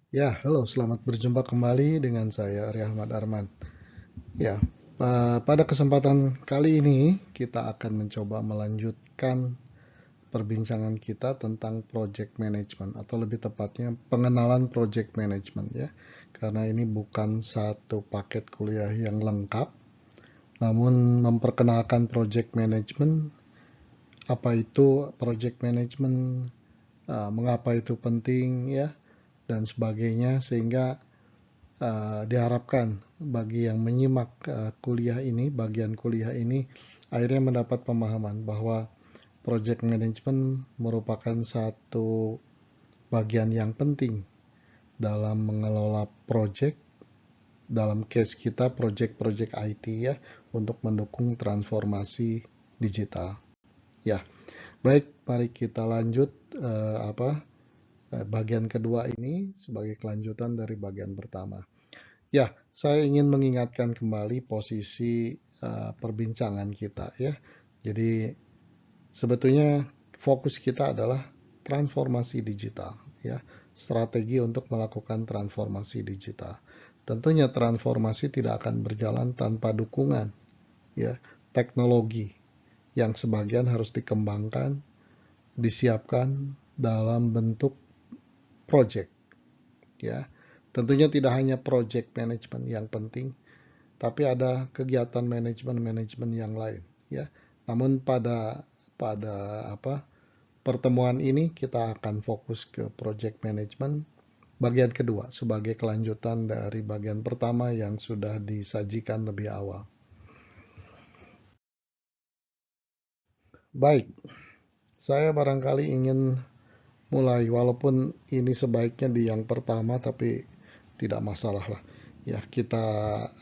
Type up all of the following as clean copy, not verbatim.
Ya, halo, selamat berjumpa kembali dengan saya Arya Ahmad Arman. Ya, pada kesempatan kali ini kita akan mencoba melanjutkan perbincangan kita tentang project management atau lebih tepatnya pengenalan project management ya. Karena ini bukan satu paket kuliah yang lengkap, namun memperkenalkan project management, apa itu project management, mengapa itu penting ya, dan sebagainya sehingga diharapkan bagi yang menyimak bagian kuliah ini, akhirnya mendapat pemahaman bahwa project management merupakan satu bagian yang penting dalam mengelola project, dalam case kita project-project IT ya, untuk mendukung transformasi digital. Ya, baik, mari kita lanjut bagian kedua ini sebagai kelanjutan dari bagian pertama. Ya, saya ingin mengingatkan kembali posisi perbincangan kita ya. Jadi sebetulnya fokus kita adalah transformasi digital ya, strategi untuk melakukan transformasi digital. Tentunya transformasi tidak akan berjalan tanpa dukungan ya, teknologi yang sebagian harus dikembangkan, disiapkan dalam bentuk project ya. Tentunya tidak hanya project management yang penting, tapi ada kegiatan manajemen-manajemen yang lain ya. Namun pada pada apa pertemuan ini kita akan fokus ke project management bagian kedua sebagai kelanjutan dari bagian pertama yang sudah disajikan lebih awal. Baik, saya barangkali ingin mulai walaupun ini sebaiknya di yang pertama tapi tidak masalah lah. Ya, kita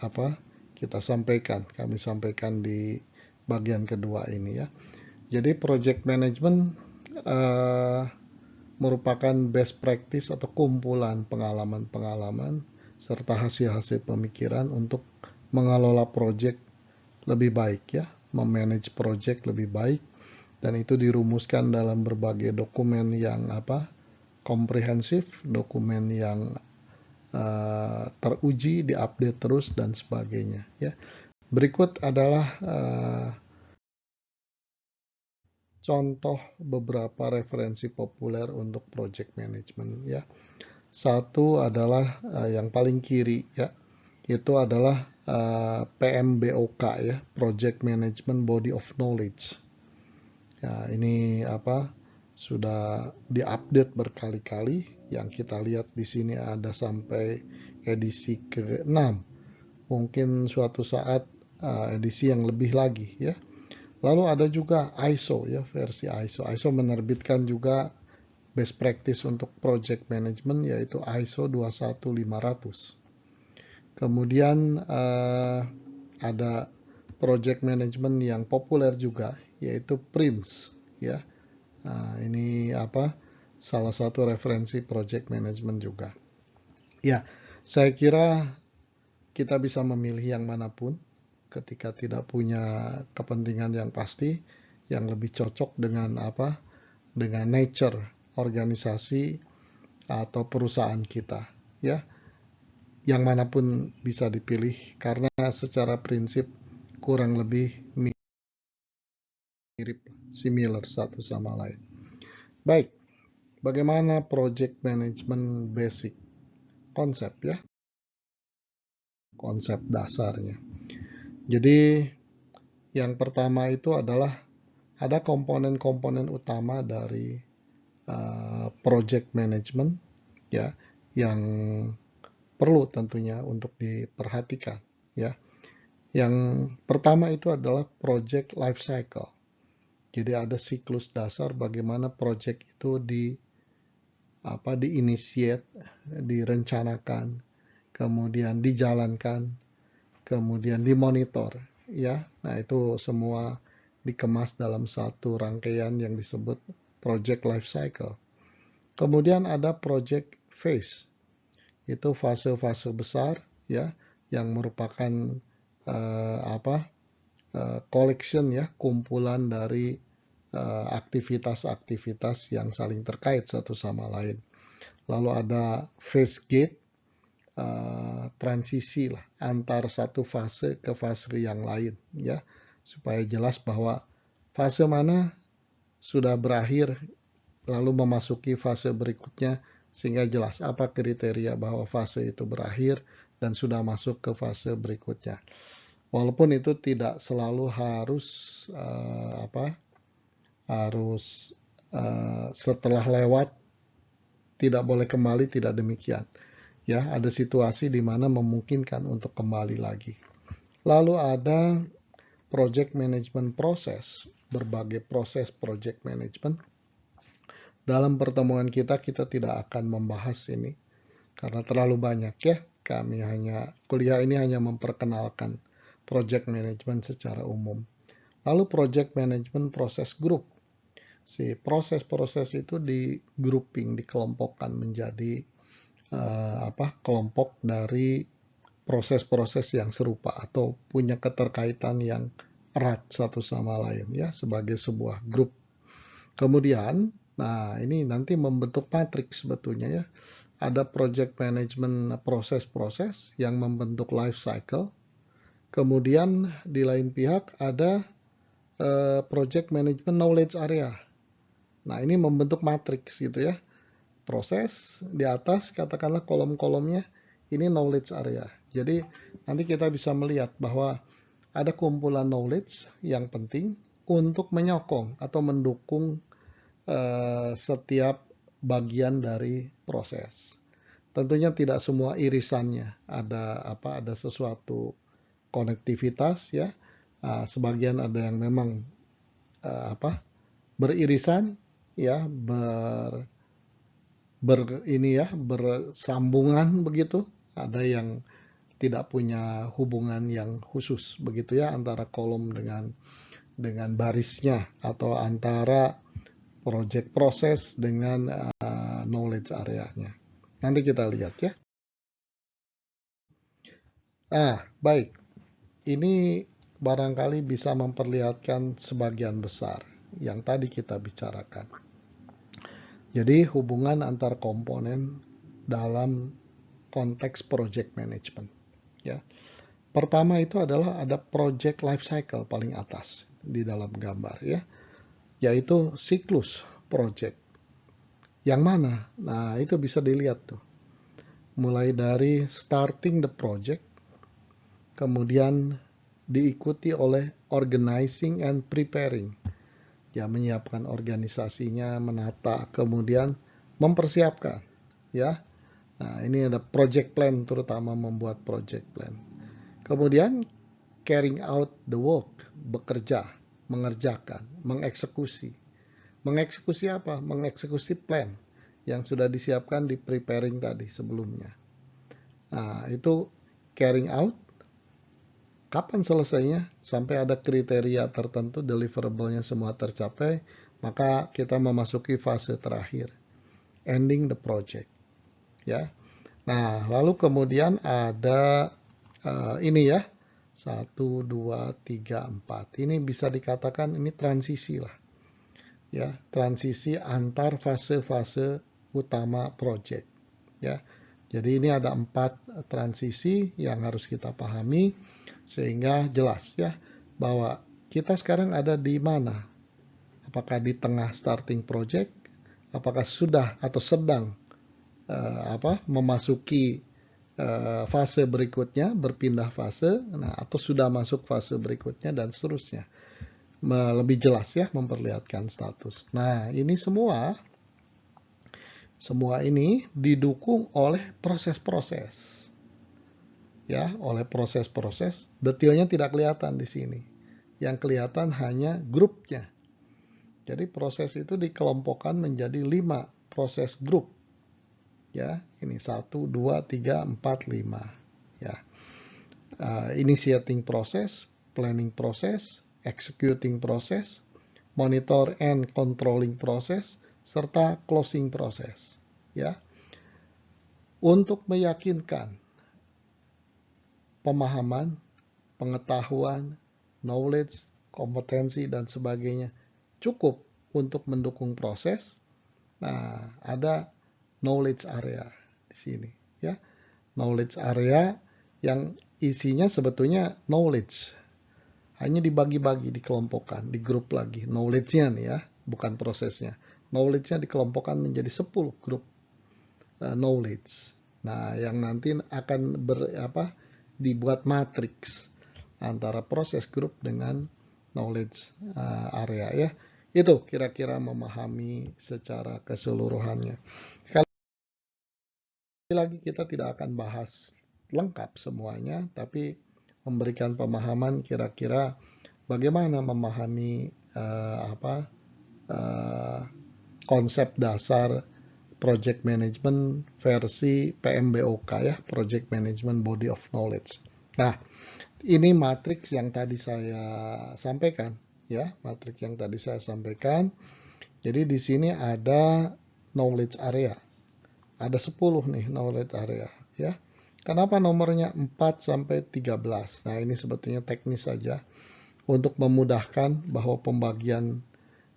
sampaikan, kami sampaikan di bagian kedua ini ya. Jadi project management uh, merupakan best practice atau kumpulan pengalaman-pengalaman serta hasil-hasil pemikiran untuk mengelola project lebih baik ya, memanage project lebih baik, dan itu dirumuskan dalam berbagai dokumen yang komprehensif, dokumen yang teruji, diupdate terus dan sebagainya ya. Berikut adalah contoh beberapa referensi populer untuk project management ya. Satu adalah yang paling kiri ya, itu adalah PMBOK ya, Project Management Body of Knowledge. Ya, ini sudah diupdate berkali-kali. Yang kita lihat di sini ada sampai edisi ke-6. Mungkin suatu saat edisi yang lebih lagi ya. Lalu ada juga ISO ya, versi ISO. ISO menerbitkan juga best practice untuk project management yaitu ISO 21500. Kemudian ada project management yang populer juga yaitu PRINCE ya. Nah, ini salah satu referensi project management juga. Ya, saya kira kita bisa memilih yang manapun ketika tidak punya kepentingan yang pasti, yang lebih cocok dengan dengan nature organisasi atau perusahaan kita ya, yang manapun bisa dipilih karena secara prinsip kurang lebih mirip, similar satu sama lain. Baik, bagaimana project management basic konsep ya, konsep dasarnya. Jadi yang pertama itu adalah ada komponen-komponen utama dari project management ya, yang perlu tentunya untuk diperhatikan ya. Yang pertama itu adalah project life cycle. Jadi ada siklus dasar bagaimana project itu diinitiate, direncanakan, kemudian dijalankan, kemudian dimonitor ya. Nah, itu semua dikemas dalam satu rangkaian yang disebut project life cycle. Kemudian ada project phase. Itu fase-fase besar ya, yang merupakan collection ya, kumpulan dari aktivitas-aktivitas yang saling terkait satu sama lain. lalu ada phase gate, transisi lah antar satu fase ke fase yang lain, ya, supaya jelas bahwa fase mana sudah berakhir lalu memasuki fase berikutnya, sehingga jelas apa kriteria bahwa fase itu berakhir dan sudah masuk ke fase berikutnya. Walaupun itu tidak selalu harus setelah lewat tidak boleh kembali, tidak demikian. Ya, ada situasi di mana memungkinkan untuk kembali lagi. Lalu ada project management proses, berbagai proses project management. Dalam pertemuan kita tidak akan membahas ini karena terlalu banyak, ya. Kuliah ini hanya memperkenalkan project management secara umum. Lalu project management proses group. Si proses-proses itu dikelompokkan menjadi kelompok dari proses-proses yang serupa atau punya keterkaitan yang erat satu sama lain, ya, sebagai sebuah grup. Kemudian, nah ini nanti membentuk matriks sebetulnya, ya. Ada project management proses-proses yang membentuk life cycle. Kemudian di lain pihak ada project management knowledge area. Nah, ini membentuk matriks gitu, ya. Proses di atas, katakanlah kolom-kolomnya, ini knowledge area. Jadi nanti kita bisa melihat bahwa ada kumpulan knowledge yang penting untuk menyokong atau mendukung setiap bagian dari proses. Tentunya tidak semua irisannya ada sesuatu konektivitas, ya. Sebagian ada yang memang beririsan, ya, bersambungan begitu. Ada yang tidak punya hubungan yang khusus begitu, ya, antara kolom dengan barisnya atau antara project proses dengan knowledge area-nya. Nanti kita lihat, ya. Baik. Ini barangkali bisa memperlihatkan sebagian besar yang tadi kita bicarakan. Jadi hubungan antar komponen dalam konteks project management, ya. Pertama itu adalah ada project life cycle paling atas di dalam gambar, ya, yaitu siklus project. Yang mana? Nah, itu bisa dilihat tuh. Mulai dari starting the project, kemudian diikuti oleh organizing and preparing. Ya, menyiapkan organisasinya, menata, kemudian mempersiapkan, ya. Nah, ini ada project plan, terutama membuat project plan. Kemudian carrying out the work, bekerja, mengerjakan, mengeksekusi. Mengeksekusi apa? Mengeksekusi plan yang sudah disiapkan di preparing tadi sebelumnya. Nah, itu carrying out. Kapan selesainya? Sampai ada kriteria tertentu, deliverable-nya semua tercapai, maka kita memasuki fase terakhir, ending the project, ya. Nah, lalu kemudian ada ini, ya, 1, 2, 3, 4. Ini bisa dikatakan ini transisi lah, ya, transisi antar fase-fase utama project, ya. Jadi ini ada 4 transisi yang harus kita pahami sehingga jelas, ya, bahwa kita sekarang ada di mana. Apakah di tengah starting project, apakah sudah atau sedang memasuki fase berikutnya, berpindah fase, nah, atau sudah masuk fase berikutnya dan seterusnya. Lebih jelas, ya, memperlihatkan status. Nah, ini semua ini didukung oleh proses-proses, ya, oleh proses-proses. Detailnya tidak kelihatan di sini. Yang kelihatan hanya grupnya. Jadi proses itu dikelompokkan menjadi 5 proses grup, ya. Ini 1, 2, 3, 4, 5, ya. Initiating proses, planning proses, executing proses, monitor and controlling proses, serta closing proses, ya. Untuk meyakinkan pemahaman, pengetahuan, knowledge, kompetensi, dan sebagainya cukup untuk mendukung proses. Nah, ada knowledge area di sini ya. Knowledge area yang isinya sebetulnya knowledge. Hanya dibagi-bagi, dikelompokkan, di grup lagi. Knowledge-nya nih ya, bukan prosesnya. Knowledge-nya dikelompokkan menjadi 10 grup knowledge. Nah, yang nanti akan dibuat matriks antara proses grup dengan knowledge area ya. Itu kira-kira memahami secara keseluruhannya. Sekali lagi kita tidak akan bahas lengkap semuanya, tapi memberikan pemahaman kira-kira bagaimana memahami konsep dasar Project Management versi PMBOK ya, Project Management Body of Knowledge. Nah, ini matriks yang tadi saya sampaikan ya, matriks yang tadi saya sampaikan. Jadi di sini ada knowledge area. Ada 10 nih knowledge area ya. Kenapa nomornya 4 sampai 13? Nah, ini sebetulnya teknis saja untuk memudahkan bahwa pembagian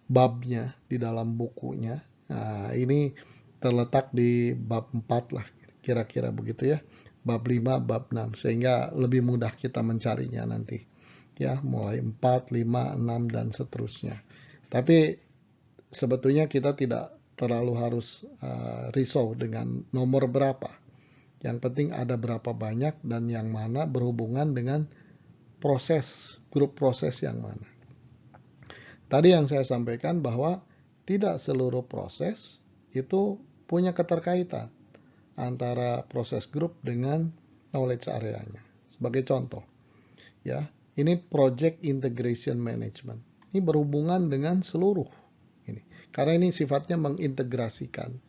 babnya di dalam bukunya. Nah, ini terletak di bab 4 lah, kira-kira begitu ya. Bab 5, bab 6, sehingga lebih mudah kita mencarinya nanti. Ya, mulai 4, 5, 6, dan seterusnya. Tapi sebetulnya kita tidak terlalu harus risau dengan nomor berapa. Yang penting ada berapa banyak dan yang mana berhubungan dengan proses, grup proses yang mana. Tadi yang saya sampaikan bahwa tidak seluruh proses itu punya keterkaitan antara proses grup dengan knowledge area-nya. Sebagai contoh, ya, ini project integration management. Ini berhubungan dengan seluruh ini. Karena ini sifatnya mengintegrasikan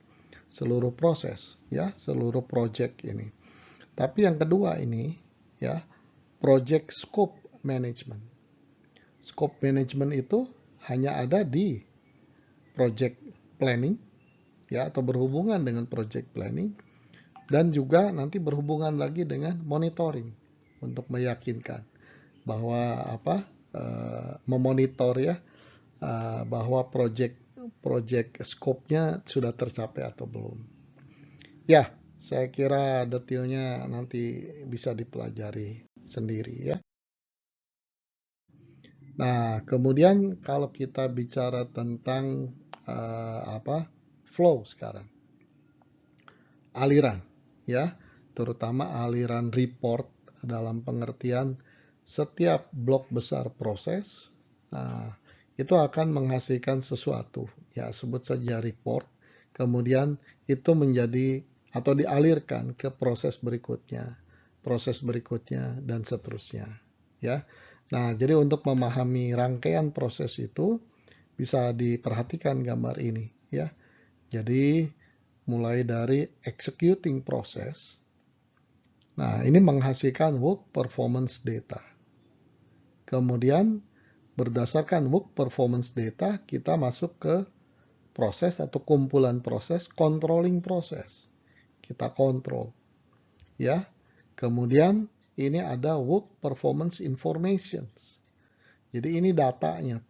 seluruh proses, ya, seluruh project ini. Tapi yang kedua ini, ya, project scope management. Scope management itu hanya ada di project planning ya, atau berhubungan dengan project planning, dan juga nanti berhubungan lagi dengan monitoring untuk meyakinkan bahwa memonitor ya bahwa project scope-nya sudah tercapai atau belum. Ya, saya kira detailnya nanti bisa dipelajari sendiri ya. Nah, kemudian kalau kita bicara tentang flow sekarang, aliran, ya, terutama aliran report dalam pengertian setiap blok besar proses, itu akan menghasilkan sesuatu, ya, sebut saja report, kemudian itu menjadi atau dialirkan ke proses berikutnya, dan seterusnya, ya. Nah, jadi untuk memahami rangkaian proses itu bisa diperhatikan gambar ini ya. Jadi mulai dari executing proses. Nah, ini menghasilkan work performance data. Kemudian berdasarkan work performance data kita masuk ke proses atau kumpulan proses, controlling proses. Kita kontrol ya. Kemudian ini ada work performance informations. Jadi ini datanya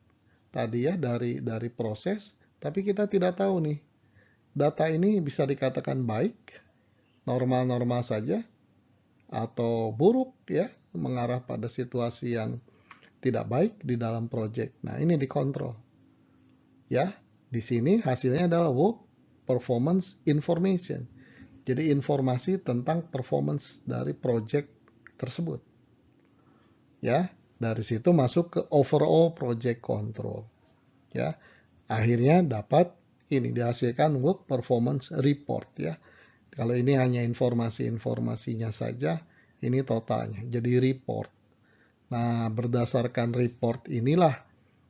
tadi ya dari proses, tapi kita tidak tahu nih. Data ini bisa dikatakan baik, normal-normal saja, atau buruk ya, mengarah pada situasi yang tidak baik di dalam project. Nah, ini dikontrol. Ya, di sini hasilnya adalah work performance information. Jadi informasi tentang performance dari project tersebut. Ya, dari situ masuk ke overall project control. Ya, akhirnya dapat ini dihasilkan work performance report ya. Kalau ini hanya informasi-informasinya saja, ini totalnya jadi report. Nah, berdasarkan report inilah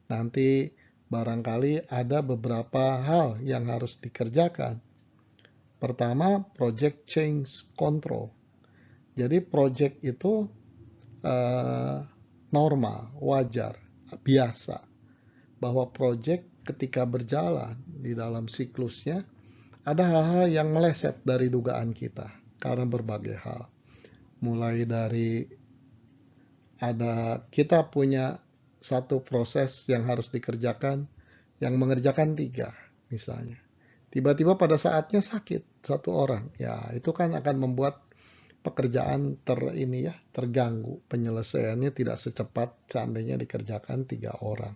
nanti barangkali ada beberapa hal yang harus dikerjakan. Pertama, project change control. Jadi project itu normal, wajar, biasa. Bahwa project ketika berjalan di dalam siklusnya, ada hal-hal yang meleset dari dugaan kita karena berbagai hal. Mulai dari kita punya satu proses yang harus dikerjakan, yang mengerjakan 3 misalnya. Tiba-tiba pada saatnya sakit satu orang. Ya, itu kan akan membuat pekerjaan terganggu. Penyelesaiannya tidak secepat seandainya dikerjakan 3 orang.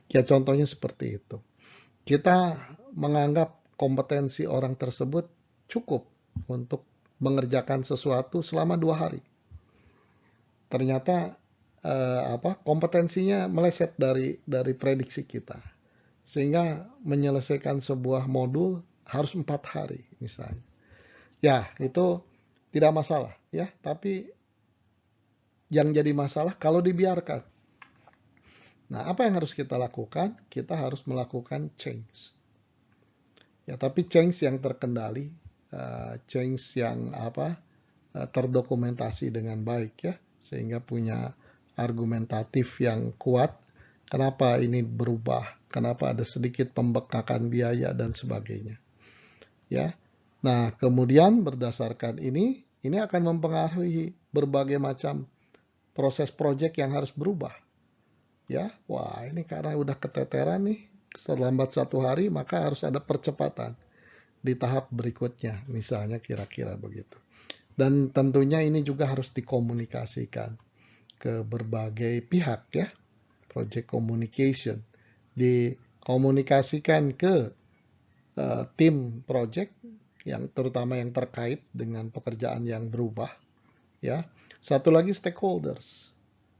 Ya, contohnya seperti itu. Kita menganggap kompetensi orang tersebut cukup untuk mengerjakan sesuatu selama 2 hari. Ternyata kompetensinya meleset dari prediksi kita, sehingga menyelesaikan sebuah modul harus 4 hari misalnya. Ya, itu tidak masalah ya, tapi yang jadi masalah kalau dibiarkan. Nah, apa yang harus kita lakukan? Kita harus melakukan change. Ya, tapi change yang terkendali, change yang terdokumentasi dengan baik ya, sehingga punya argumentatif yang kuat. Kenapa ini berubah? Kenapa ada sedikit pembengkakan biaya dan sebagainya. Ya. Nah, kemudian berdasarkan ini akan mempengaruhi berbagai macam proses proyek yang harus berubah. Ya, wah ini karena udah keteteran nih, terlambat 1 hari, maka harus ada percepatan di tahap berikutnya, misalnya kira-kira begitu. Dan tentunya ini juga harus dikomunikasikan ke berbagai pihak ya, project communication, dikomunikasikan ke tim project yang terutama yang terkait dengan pekerjaan yang berubah ya. Satu lagi stakeholders,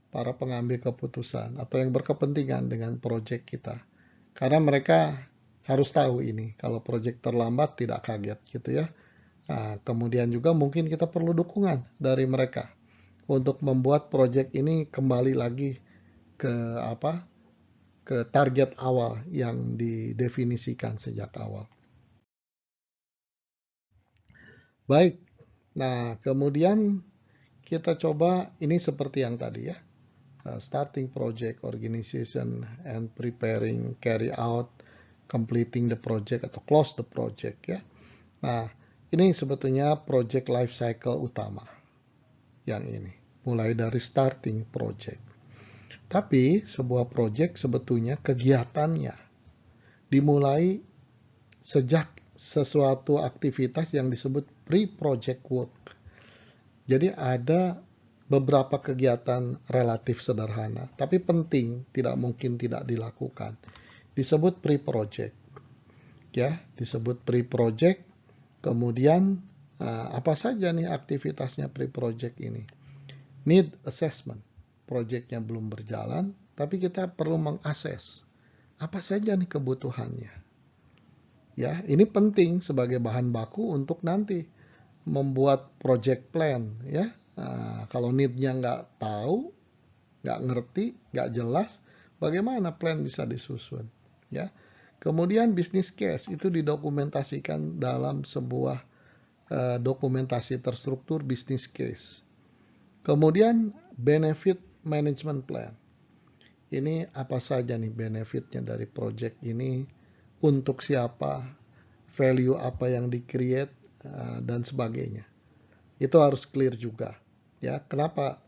para pengambil keputusan atau yang berkepentingan dengan proyek kita. Karena mereka harus tahu ini, kalau proyek terlambat tidak kaget gitu ya. Nah, kemudian juga mungkin kita perlu dukungan dari mereka untuk membuat proyek ini kembali lagi ke ke target awal yang didefinisikan sejak awal. Baik, nah kemudian kita coba ini seperti yang tadi ya. Starting project, organization, and preparing, carry out, completing the project atau close the project ya. Nah, ini sebetulnya project life cycle utama yang ini, mulai dari starting project. Tapi sebuah project sebetulnya kegiatannya dimulai sejak sesuatu aktivitas yang disebut pre-project work. Jadi ada beberapa kegiatan relatif sederhana, tapi penting, tidak mungkin tidak dilakukan. Disebut pre-project. Ya, disebut pre-project. Kemudian apa saja nih aktivitasnya pre-project ini? Need assessment. Projectnya belum berjalan, tapi kita perlu mengakses apa saja nih kebutuhannya. Ya, ini penting sebagai bahan baku untuk nanti membuat project plan ya. Kalau need-nya nggak tahu, nggak ngerti, nggak jelas, bagaimana plan bisa disusun ya. Kemudian business case itu didokumentasikan dalam sebuah dokumentasi terstruktur business case. Kemudian benefit management plan. Ini apa saja nih benefitnya dari project ini, untuk siapa, value apa yang di-create, dan sebagainya. Itu harus clear juga. Ya, kenapa?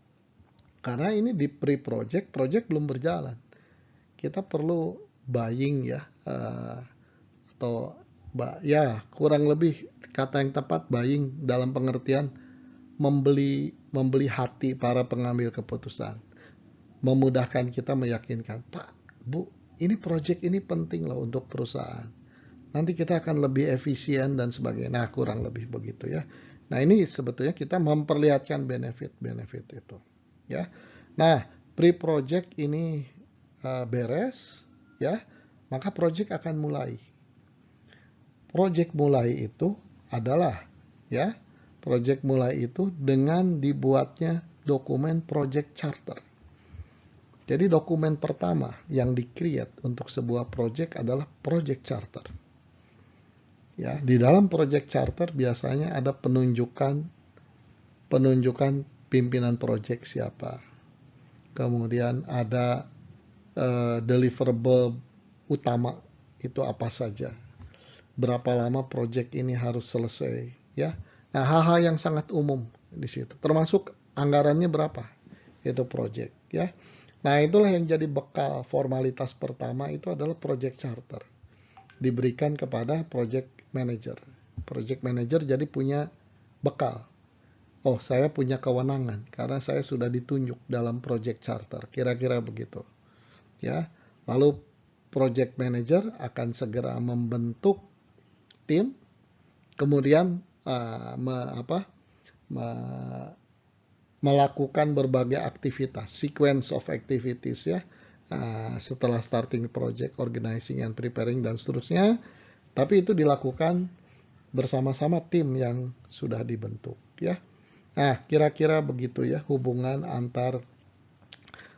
Karena ini di pre-project, project belum berjalan. Kita perlu buying ya, atau ya kurang lebih kata yang tepat buying dalam pengertian membeli hati para pengambil keputusan. Memudahkan kita meyakinkan, Pak, Bu, ini project ini penting loh untuk perusahaan. Nanti kita akan lebih efisien dan sebagainya. Nah, kurang lebih begitu ya. Nah, ini sebetulnya kita memperlihatkan benefit-benefit itu. Ya. Nah, pre-project ini beres, ya, maka project akan mulai. Project mulai itu adalah, ya, project mulai itu dengan dibuatnya dokumen project charter. Jadi dokumen pertama yang di-create untuk sebuah project adalah project charter. Ya, di dalam project charter biasanya ada penunjukan pimpinan project siapa. Kemudian ada deliverable utama itu apa saja. Berapa lama project ini harus selesai, ya. Nah, hal-hal yang sangat umum di situ. Termasuk anggarannya berapa. Itu project, ya. Nah, itulah yang jadi bekal formalitas pertama itu adalah project charter. diberikan kepada project manager. Project manager jadi punya bekal. Oh, saya punya kewenangan karena saya sudah ditunjuk dalam project charter. Kira-kira begitu. Ya. Lalu project manager akan segera membentuk tim, kemudian melakukan berbagai aktivitas, sequence of activities ya. Setelah starting project, organizing and preparing dan seterusnya. Tapi itu dilakukan bersama-sama tim yang sudah dibentuk ya. Nah, kira-kira begitu ya hubungan antar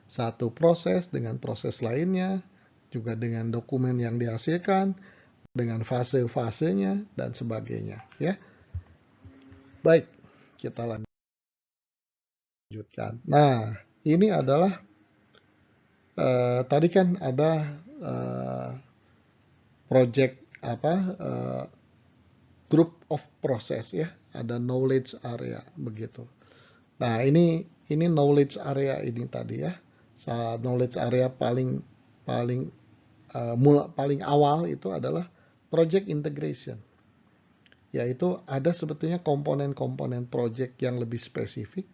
satu proses dengan proses lainnya, juga dengan dokumen yang dihasilkan, dengan fase-fasenya dan sebagainya ya. Baik, kita lanjutkan. Nah, ini adalah tadi kan ada project group of process ya, ada knowledge area begitu. Nah, ini knowledge area ini tadi ya. Knowledge area paling awal itu adalah project integration. Yaitu ada sebetulnya komponen-komponen project yang lebih spesifik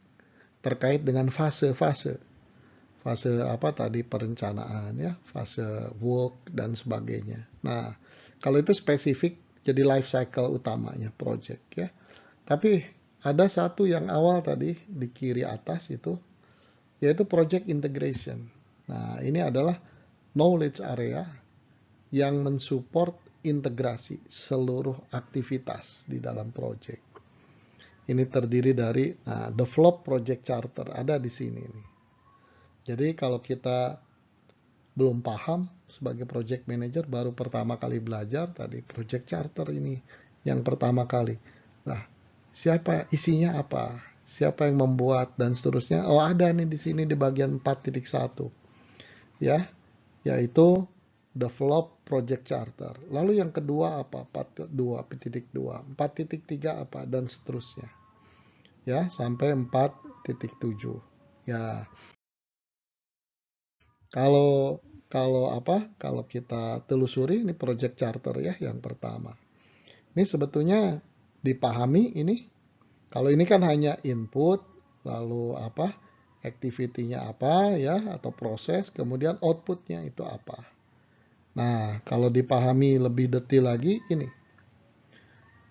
terkait dengan fase-fase. Fase tadi perencanaan ya, fase work dan sebagainya. Nah, kalau itu spesifik jadi life cycle utamanya project ya. Tapi ada satu yang awal tadi di kiri atas itu, yaitu project integration. Nah, ini adalah knowledge area yang mensupport integrasi seluruh aktivitas di dalam project. Ini terdiri dari develop project charter, ada di sini nih. Jadi kalau kita belum paham sebagai project manager, baru pertama kali belajar tadi project charter ini yang pertama kali. Nah, siapa isinya apa? Siapa yang membuat dan seterusnya? Oh, ada nih di sini di bagian 4.1. Ya, yaitu develop project charter. Lalu yang kedua apa? 4.2, 4.3 apa dan seterusnya. Ya, sampai 4.7. Ya. Kalau kita telusuri ini project charter ya yang pertama. Ini sebetulnya dipahami ini. Kalau ini kan hanya input, lalu activity-nya apa ya atau proses, kemudian output-nya itu apa. Nah, kalau dipahami lebih detail lagi ini.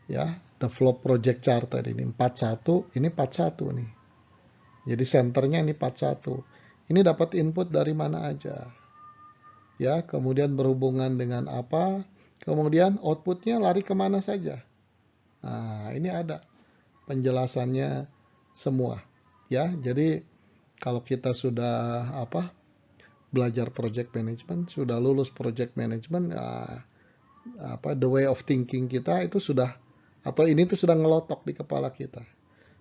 Ya, develop project charter ini 41, ini 41 nih. Jadi senternya ini 41. Ini dapat input dari mana aja. Ya, kemudian berhubungan dengan apa, kemudian outputnya lari kemana saja. Nah, ini ada penjelasannya semua. Ya, jadi kalau kita sudah belajar project management, sudah lulus project management, the way of thinking kita itu sudah, atau ini tuh sudah ngelotok di kepala kita.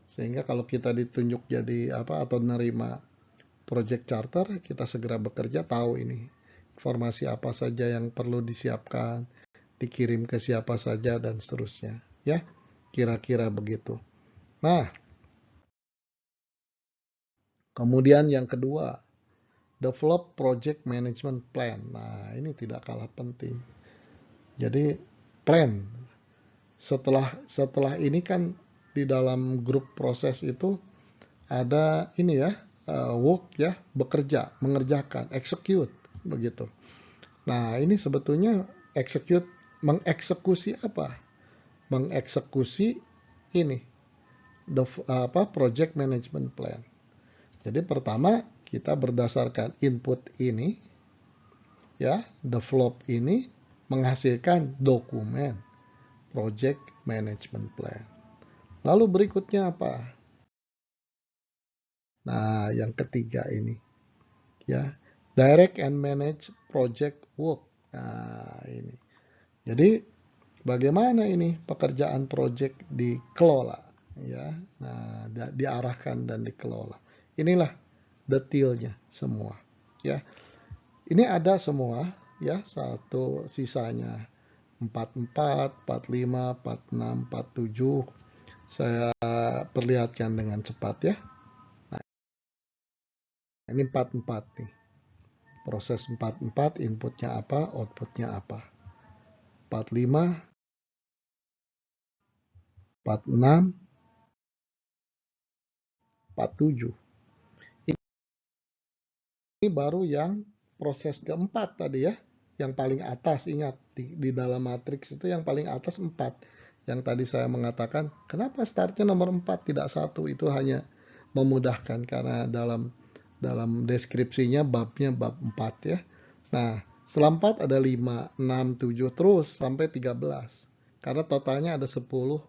Sehingga kalau kita ditunjuk jadi atau menerima project charter, kita segera bekerja tahu ini informasi apa saja yang perlu disiapkan, dikirim ke siapa saja dan seterusnya. Ya, kira-kira begitu. Nah, kemudian yang kedua, develop project management plan. Nah, ini tidak kalah penting. Jadi plan. Setelah ini kan di dalam grup proses itu ada ini ya, work ya, bekerja, mengerjakan, execute begitu. Nah, ini sebetulnya mengeksekusi apa? Mengeksekusi ini project management plan. Jadi pertama kita berdasarkan input ini ya, develop ini menghasilkan dokumen project management plan. Lalu berikutnya apa? Nah, yang ketiga ini ya, direct and manage project work. Nah, ini. Jadi bagaimana ini pekerjaan project dikelola ya. Nah, diarahkan dan dikelola. Inilah detailnya semua ya. Ini ada semua ya, satu sisanya 44, 45, 46, 47. Saya perlihatkan dengan cepat ya. Nah, ini 44 nih. Proses 44, inputnya apa, outputnya apa. 45, 46, 47. Ini baru yang proses keempat tadi ya. Yang paling atas, ingat di dalam matriks itu yang paling atas 4. Yang tadi saya mengatakan, kenapa startnya nomor 4 tidak 1? Itu hanya memudahkan karena dalam deskripsinya babnya bab 4 ya. Nah, setelah 4 ada 5, 6, 7 terus sampai 13. Karena totalnya ada 10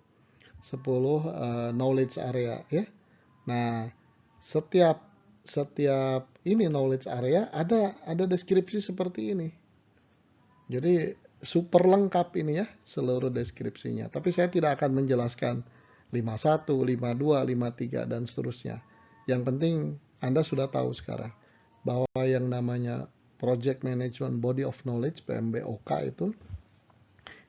knowledge area ya. Nah, setiap ini knowledge area ada deskripsi seperti ini. Jadi super lengkap ini ya seluruh deskripsinya. Tapi saya tidak akan menjelaskan 51, 52, 53 dan seterusnya. Yang penting Anda sudah tahu sekarang bahwa yang namanya Project Management Body of Knowledge PMBOK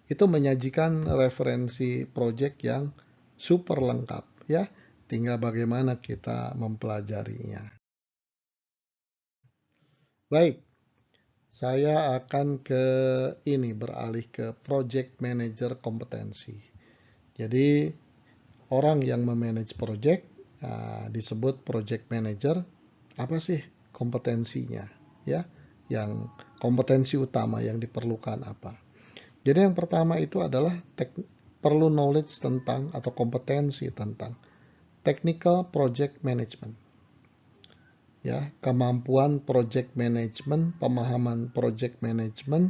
itu menyajikan referensi project yang super lengkap ya. Tinggal bagaimana kita mempelajarinya. Baik. Saya akan beralih ke project manager kompetensi. Jadi orang yang memanage project disebut project manager. Apa sih kompetensinya? Ya, yang kompetensi utama yang diperlukan apa? Jadi yang pertama itu adalah perlu knowledge tentang atau kompetensi tentang technical project management. Ya, kemampuan project management, pemahaman project management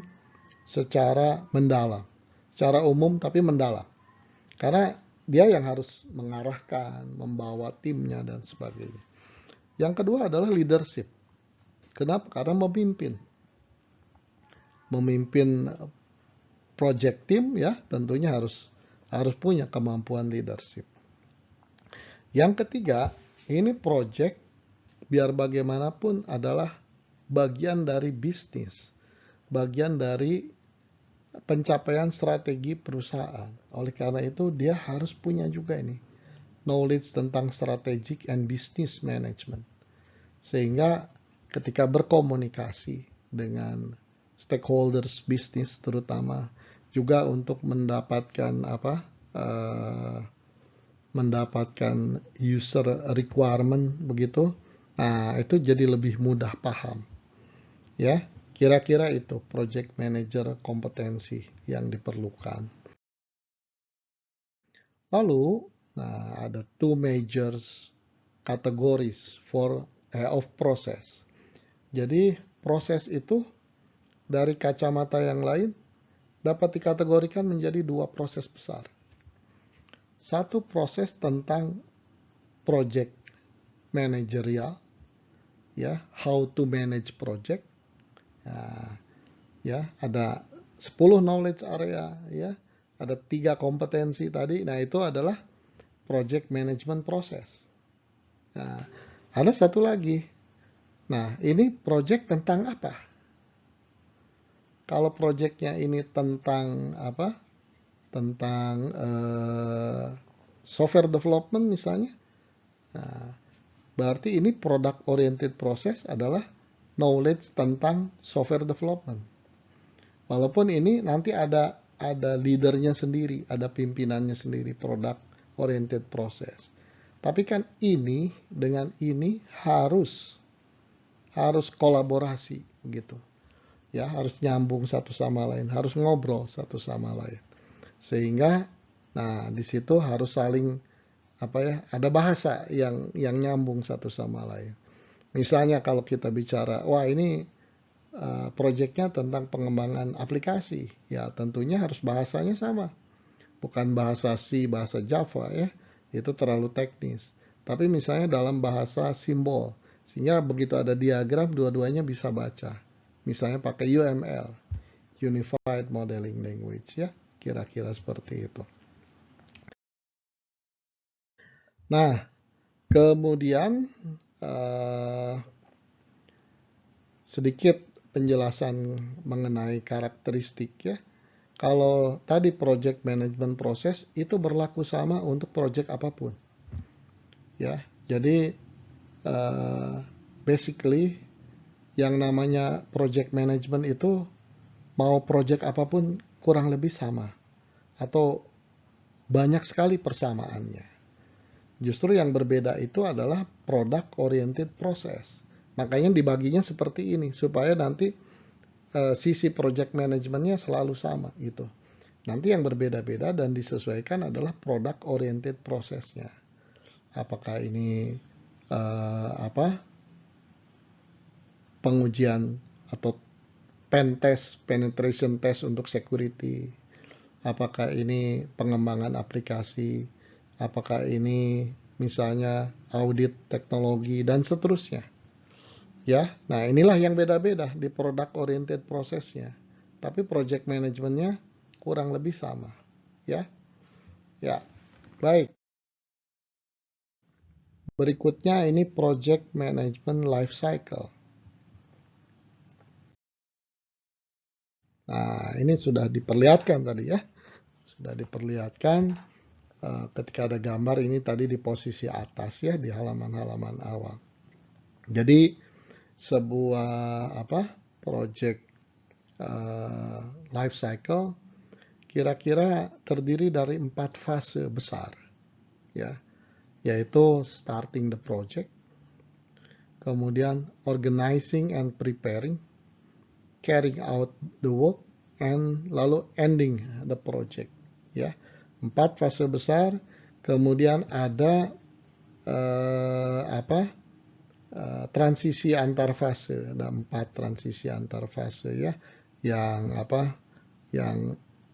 secara mendalam, secara umum tapi mendalam. Karena dia yang harus mengarahkan, membawa timnya dan sebagainya. Yang kedua adalah leadership. Kenapa? Karena memimpin project team ya, tentunya harus punya kemampuan leadership. Yang ketiga, ini project biar bagaimanapun adalah bagian dari bisnis, bagian dari pencapaian strategi perusahaan. Oleh karena itu dia harus punya juga ini knowledge tentang strategic and business management. Sehingga ketika berkomunikasi dengan stakeholders bisnis terutama juga untuk mendapatkan mendapatkan user requirement begitu. Nah, itu jadi lebih mudah paham. Ya, kira-kira itu project manager kompetensi yang diperlukan. Lalu, ada two major categories of process. Jadi, proses itu dari kacamata yang lain dapat dikategorikan menjadi dua proses besar. Satu proses tentang project managerial, ya, how to manage project. Ya, ada 10 knowledge area, ya, ada 3 kompetensi tadi. Nah, itu adalah project management process. Nah, ada satu lagi. Nah, ini project tentang apa? Kalau projectnya ini tentang apa? Tentang software development misalnya. Nah, berarti ini product oriented process adalah knowledge tentang software development. Walaupun ini nanti ada leadernya sendiri, ada pimpinannya sendiri, product oriented process. Tapi kan ini dengan ini harus kolaborasi gitu. Ya, harus nyambung satu sama lain, harus ngobrol satu sama lain. Sehingga di situ harus saling ada bahasa yang nyambung satu sama lain. Misalnya kalau kita bicara, wah ini proyeknya tentang pengembangan aplikasi, ya tentunya harus bahasanya sama. Bukan bahasa C, bahasa Java ya, itu terlalu teknis. Tapi misalnya dalam bahasa simbol, sehingga begitu ada diagram dua-duanya bisa baca. Misalnya pakai UML, Unified Modeling Language ya, kira-kira seperti itu. Nah, kemudian sedikit penjelasan mengenai karakteristik ya. Kalau tadi project management proses itu berlaku sama untuk project apapun. Ya, jadi basically yang namanya project management itu mau project apapun kurang lebih sama atau banyak sekali persamaannya. Justru yang berbeda itu adalah product oriented process. Makanya dibaginya seperti ini supaya nanti sisi project manajemennya selalu sama gitu. Nanti yang berbeda-beda dan disesuaikan adalah product oriented prosesnya. Apakah ini pengujian atau pen test, penetration test untuk security. Apakah ini pengembangan aplikasi, apakah ini misalnya audit teknologi dan seterusnya. Ya, nah inilah yang beda-beda di product oriented prosesnya. Tapi project manajemennya kurang lebih sama. Ya, ya, baik. Berikutnya ini project management life cycle. Nah, ini sudah diperlihatkan tadi ya. Sudah diperlihatkan ketika ada gambar ini tadi di posisi atas ya, di halaman-halaman awal. Jadi sebuah project life cycle kira-kira terdiri dari 4 fase besar ya, yaitu starting the project, kemudian organizing and preparing, carrying out the work, and lalu ending the project ya. 4 fase besar, kemudian ada transisi antar fase, ada 4 transisi antar fase ya, yang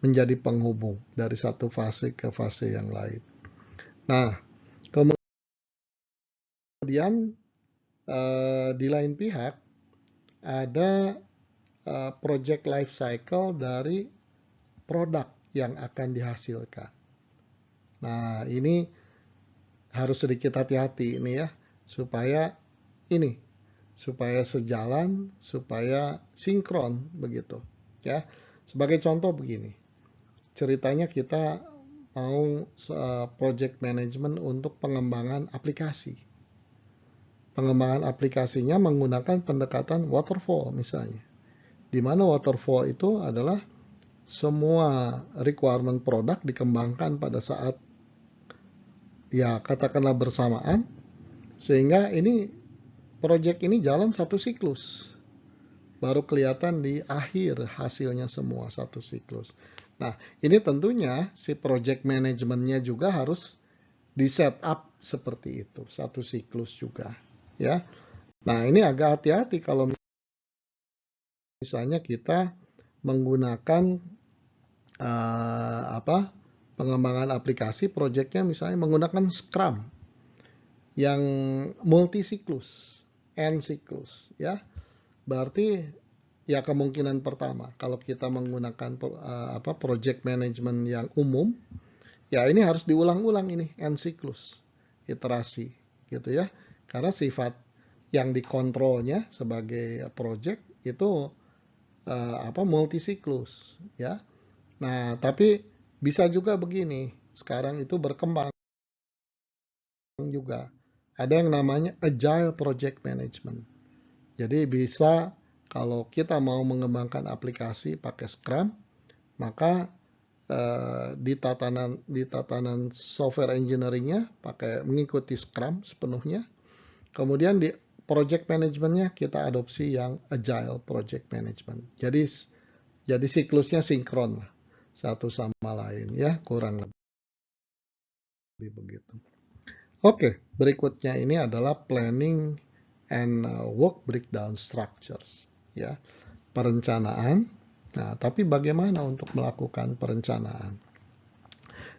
menjadi penghubung dari satu fase ke fase yang lain. Nah, kemudian di lain pihak ada project life cycle dari produk yang akan dihasilkan. Nah, ini harus sedikit hati-hati ini ya, supaya sejalan, supaya sinkron begitu ya. Sebagai contoh begini, ceritanya kita mau project management untuk pengembangan aplikasi. Pengembangan aplikasinya menggunakan pendekatan waterfall misalnya. Di mana waterfall itu adalah semua requirement produk dikembangkan pada saat ya katakanlah bersamaan, sehingga ini project ini jalan satu siklus. Baru kelihatan di akhir hasilnya semua satu siklus. Nah, ini tentunya si project manajemennya juga harus di set up seperti itu, satu siklus juga, ya. Nah, ini agak hati-hati kalau misalnya kita menggunakan pengembangan aplikasi projectnya misalnya menggunakan Scrum yang multi siklus, N siklus, ya. Berarti ya kemungkinan pertama kalau kita menggunakan project management yang umum, ya ini harus diulang-ulang ini N siklus, iterasi gitu ya. Karena sifat yang dikontrolnya sebagai project itu multi siklus ya. Nah, tapi bisa juga begini, sekarang itu berkembang juga. Ada yang namanya agile project management. Jadi bisa kalau kita mau mengembangkan aplikasi pakai Scrum, maka di tatanan software engineeringnya pakai mengikuti Scrum sepenuhnya. Kemudian di project managementnya kita adopsi yang agile project management. Jadi siklusnya sinkron lah, satu sama lain ya, kurang lebih begitu. Oke, berikutnya ini adalah planning and work breakdown structures ya, perencanaan. Nah, tapi bagaimana untuk melakukan perencanaan?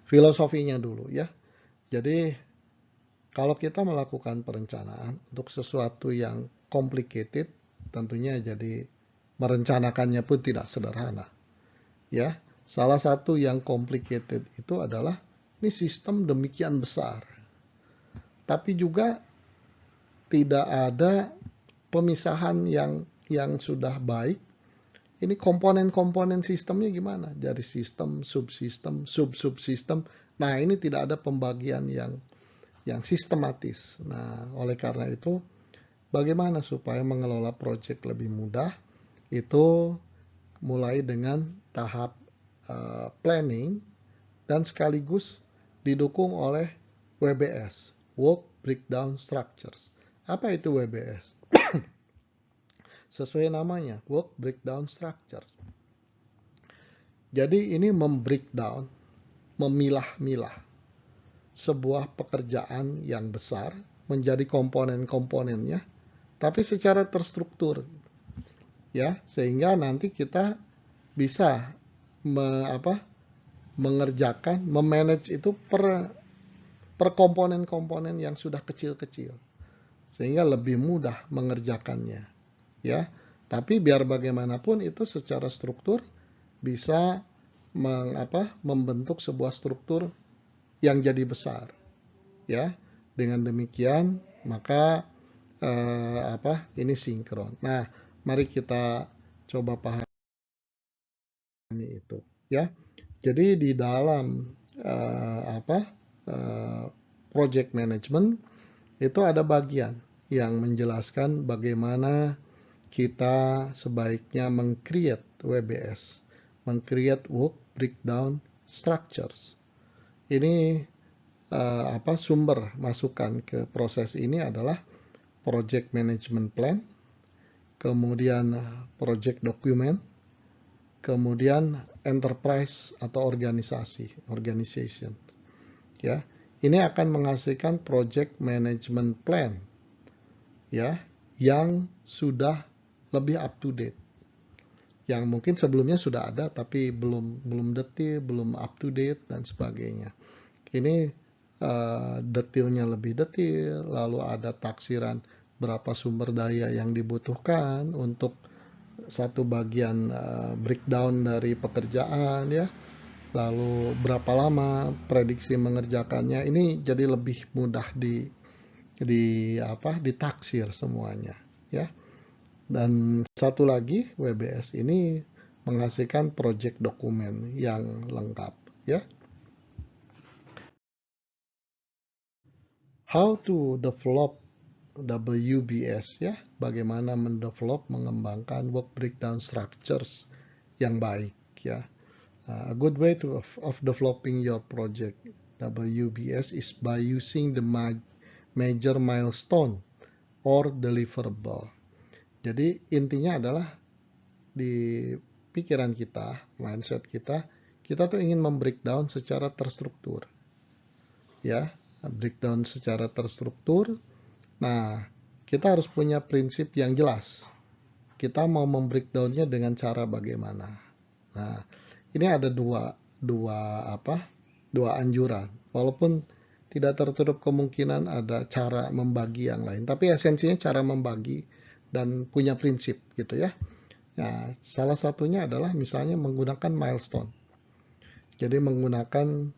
Filosofinya dulu ya. Jadi kalau kita melakukan perencanaan untuk sesuatu yang complicated, tentunya jadi merencanakannya pun tidak sederhana. Ya, salah satu yang complicated itu adalah ini sistem demikian besar. Tapi juga tidak ada pemisahan yang sudah baik. Ini komponen-komponen sistemnya gimana? Dari sistem, subsistem, sub-subsistem. Nah, ini tidak ada pembagian yang sistematis. Nah, oleh karena itu, bagaimana supaya mengelola proyek lebih mudah? Itu mulai dengan tahap planning dan sekaligus didukung oleh WBS, Work Breakdown Structures. Apa itu WBS? Sesuai namanya, Work Breakdown Structures. Jadi ini membreakdown, memilah-milah sebuah pekerjaan yang besar menjadi komponen-komponennya, tapi secara terstruktur, ya, sehingga nanti kita bisa mengerjakan, memanage itu per komponen-komponen yang sudah kecil-kecil, sehingga lebih mudah mengerjakannya, ya. Tapi biar bagaimanapun itu secara struktur bisa membentuk sebuah struktur yang jadi besar, ya. Dengan demikian maka ini sinkron. Nah, mari kita coba pahami itu, ya. Jadi di dalam project management itu ada bagian yang menjelaskan bagaimana kita sebaiknya meng-create WBS, meng-create work breakdown structures. Ini sumber masukan ke proses ini adalah project management plan, kemudian project document, kemudian enterprise atau organization. Ya, ini akan menghasilkan project management plan, ya, yang sudah lebih up to date. Yang mungkin sebelumnya sudah ada tapi belum detail, belum up to date dan sebagainya. Ini detailnya lebih detail, lalu ada taksiran berapa sumber daya yang dibutuhkan untuk satu bagian breakdown dari pekerjaan, ya. Lalu berapa lama prediksi mengerjakannya. Ini jadi lebih mudah ditaksir semuanya, ya. Dan satu lagi, WBS ini menghasilkan project dokumen yang lengkap, ya. How to develop WBS, ya, bagaimana mengembangkan work breakdown structures yang baik, ya. A good way of developing your project WBS is by using the major milestone or deliverable. Jadi intinya adalah di pikiran kita, mindset kita tuh ingin membreakdown secara terstruktur, ya, breakdown secara terstruktur. Nah, kita harus punya prinsip yang jelas. Kita mau membreakdownnya dengan cara bagaimana. Nah, ini ada dua anjuran. Walaupun tidak tertutup kemungkinan ada cara membagi yang lain, tapi esensinya cara membagi dan punya prinsip, gitu ya. Nah, salah satunya adalah misalnya menggunakan milestone. Jadi menggunakan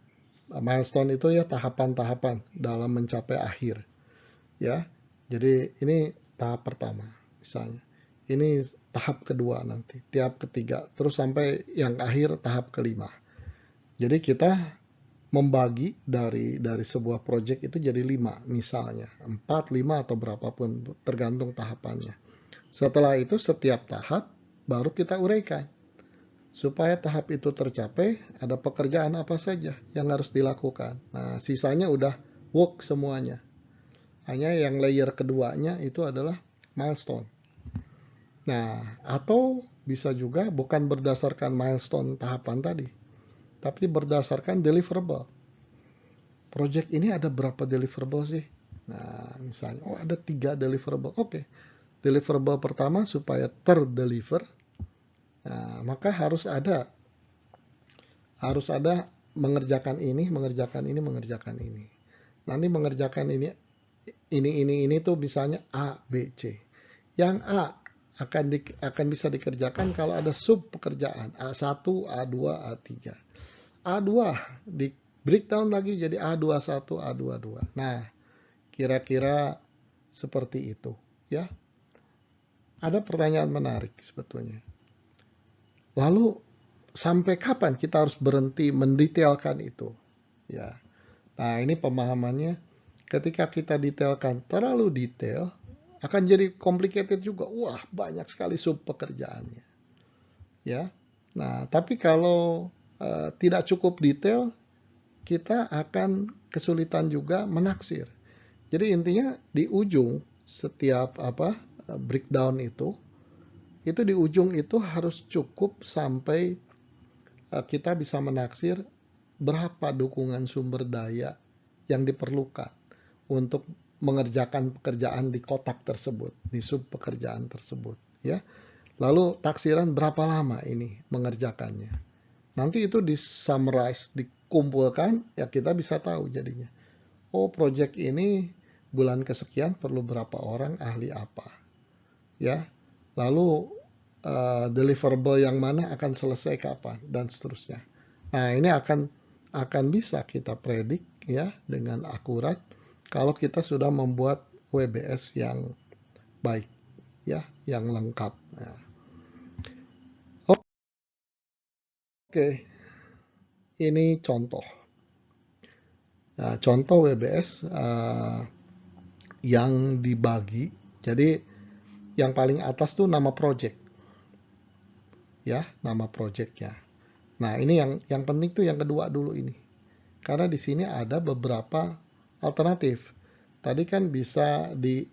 milestone itu ya tahapan-tahapan dalam mencapai akhir, ya. Jadi ini tahap pertama misalnya, ini tahap kedua, nanti tahap ketiga, terus sampai yang akhir tahap kelima. Jadi kita membagi dari sebuah project itu jadi 5 misalnya, 4, 5 atau berapapun tergantung tahapannya. Setelah itu setiap tahap baru kita uraikan. Supaya tahap itu tercapai, ada pekerjaan apa saja yang harus dilakukan. Nah, sisanya udah work semuanya. Hanya yang layer keduanya itu adalah milestone. Nah, atau bisa juga bukan berdasarkan milestone tahapan tadi, tapi berdasarkan deliverable. Project ini ada berapa deliverable sih? Nah, misalnya, ada 3 deliverable. Oke. Deliverable pertama supaya terdeliver, nah, maka harus ada mengerjakan ini. Nanti mengerjakan ini tuh misalnya A, B, C. Yang A akan bisa dikerjakan kalau ada sub pekerjaan A1, A2, A3. A2 di breakdown lagi jadi A21, A22. Nah, kira-kira seperti itu, ya. Ada pertanyaan menarik sebetulnya. Lalu sampai kapan kita harus berhenti mendetailkan itu? Ya. Nah, ini pemahamannya, ketika kita detailkan terlalu detail akan jadi complicated juga. Wah, banyak sekali sub pekerjaannya. Ya. Nah, tapi kalau tidak cukup detail, kita akan kesulitan juga menaksir. Jadi intinya di ujung setiap breakdown itu di ujung itu harus cukup sampai kita bisa menaksir berapa dukungan sumber daya yang diperlukan untuk mengerjakan pekerjaan di kotak tersebut, di sub pekerjaan tersebut, ya. Lalu taksiran berapa lama ini mengerjakannya. Nanti itu di-summarize, dikumpulkan, ya kita bisa tahu jadinya. Oh, project ini bulan kesekian perlu berapa orang, ahli apa. Ya. Lalu deliverable yang mana akan selesai kapan, dan seterusnya. Nah, ini akan bisa kita predik ya dengan akurat kalau kita sudah membuat WBS yang baik, ya, yang lengkap. Ya. Oke, ini contoh. Nah, contoh WBS yang dibagi. Jadi yang paling atas tuh nama project, ya, nama projectnya. Nah, ini yang penting tuh yang kedua dulu ini, karena di sini ada beberapa alternatif. Tadi kan bisa di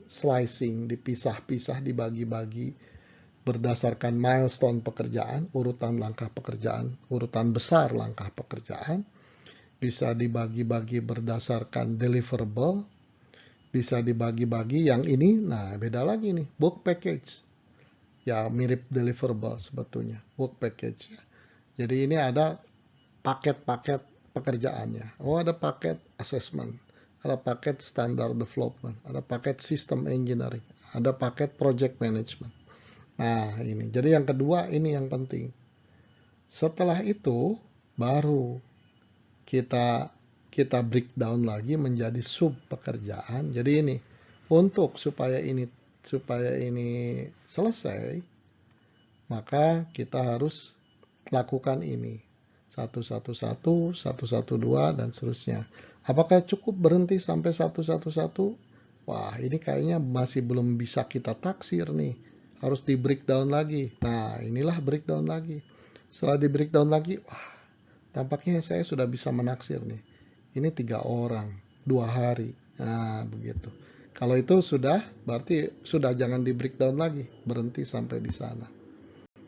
slicing, dipisah-pisah, dibagi-bagi berdasarkan milestone pekerjaan, urutan langkah pekerjaan, urutan besar langkah pekerjaan. Bisa dibagi-bagi berdasarkan deliverable, bisa dibagi-bagi yang ini, nah beda lagi nih, work package. Ya mirip deliverable sebetulnya, work package. Jadi ini ada paket-paket pekerjaannya. Oh, ada paket assessment, ada paket standard development, ada paket system engineering, ada paket project management. Nah, ini. Jadi yang kedua ini yang penting. Setelah itu baru kita breakdown lagi menjadi sub pekerjaan. Jadi ini untuk supaya ini selesai, maka kita harus lakukan ini 111, 112 dan seterusnya. Apakah cukup berhenti sampai 111? Wah, ini kayaknya masih belum bisa kita taksir nih. Harus di breakdown lagi. Nah, inilah breakdown lagi. Setelah di breakdown lagi, wah, tampaknya saya sudah bisa menaksir nih. Ini 3 orang, 2 hari. Nah, begitu. Kalau itu sudah, berarti sudah jangan di breakdown lagi. Berhenti sampai di sana.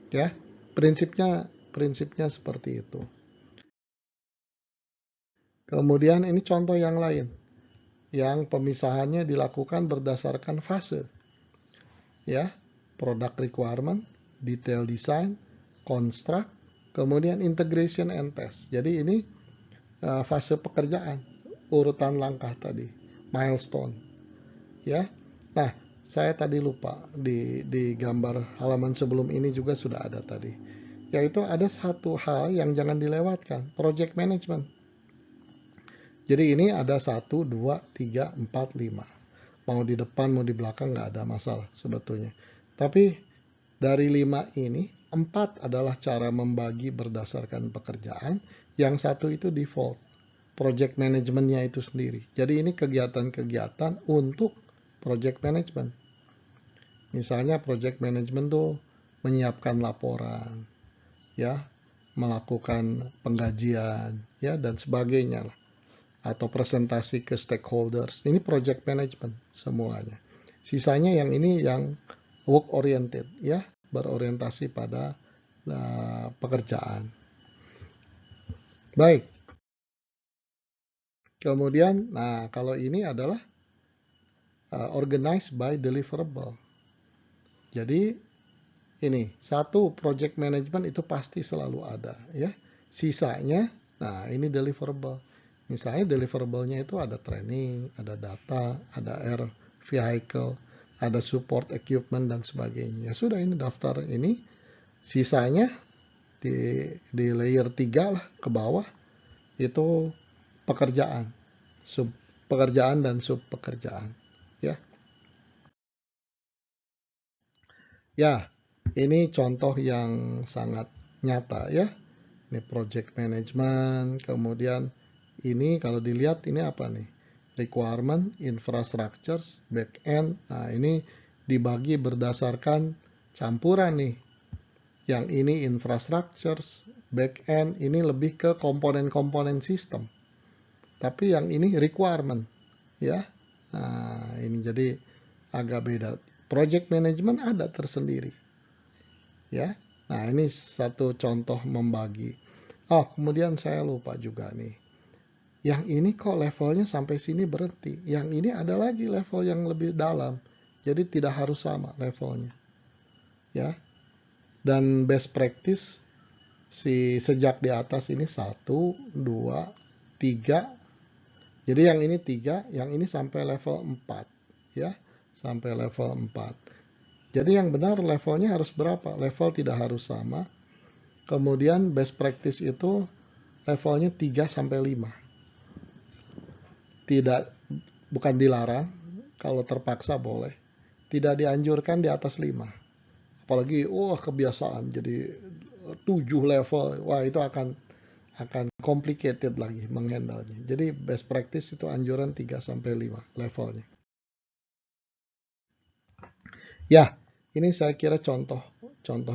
Ya, prinsipnya seperti itu. Kemudian ini contoh yang lain. Yang pemisahannya dilakukan berdasarkan fase. Ya, product requirement, detail design, construct, kemudian integration and test. Jadi ini fase pekerjaan, urutan langkah tadi, milestone. Ya. Nah, saya tadi lupa di gambar halaman sebelum ini juga sudah ada tadi. Yaitu ada satu hal yang jangan dilewatkan, project management. Jadi ini ada 1, 2, 3, 4, 5. Mau di depan, mau di belakang nggak ada masalah sebetulnya. Tapi dari 5 ini, 4 adalah cara membagi berdasarkan pekerjaan. Yang 1 itu default. Project manajemennya itu sendiri. Jadi ini kegiatan-kegiatan untuk project management. Misalnya project management tuh menyiapkan laporan, ya, melakukan penggajian, ya, dan sebagainya lah. Atau presentasi ke stakeholders. Ini project management semuanya. Sisanya yang ini yang work oriented, ya, berorientasi pada pekerjaan. Baik. Kemudian, nah kalau ini adalah organized by deliverable. Jadi ini satu project management itu pasti selalu ada, ya. Sisanya, nah ini deliverable. Misalnya deliverable-nya itu ada training, ada data, ada air vehicle, ada support equipment dan sebagainya. Ya sudah, ini daftar ini. Sisanya di layer 3 lah ke bawah itu pekerjaan, sub pekerjaan dan sub pekerjaan, ya. Ya, ini contoh yang sangat nyata ya. Ini project management, kemudian ini kalau dilihat ini apa nih? Requirement, infrastructures, back end. Nah, ini dibagi berdasarkan campuran nih. Yang ini infrastructure, back end, ini lebih ke komponen-komponen sistem. Tapi yang ini requirement, ya. Nah, ini jadi agak beda. Project management ada tersendiri, ya. Nah, ini satu contoh membagi. Oh, kemudian saya lupa juga nih. Yang ini kok levelnya sampai sini berhenti. Yang ini ada lagi level yang lebih dalam. Jadi tidak harus sama levelnya, ya. Dan best practice sejak di atas ini 1, 2, 3. Jadi yang ini 3, yang ini sampai level 4, ya. Sampai level 4. Jadi yang benar levelnya harus berapa? Level tidak harus sama. Kemudian best practice itu levelnya 3 sampai 5. Tidak, bukan dilarang, kalau terpaksa boleh. Tidak dianjurkan di atas 5. Apalagi kebiasaan jadi 7 level. Wah, itu akan complicated lagi menghandlenya. Jadi best practice itu anjuran 3 sampai 5 levelnya. Ya, ini saya kira contoh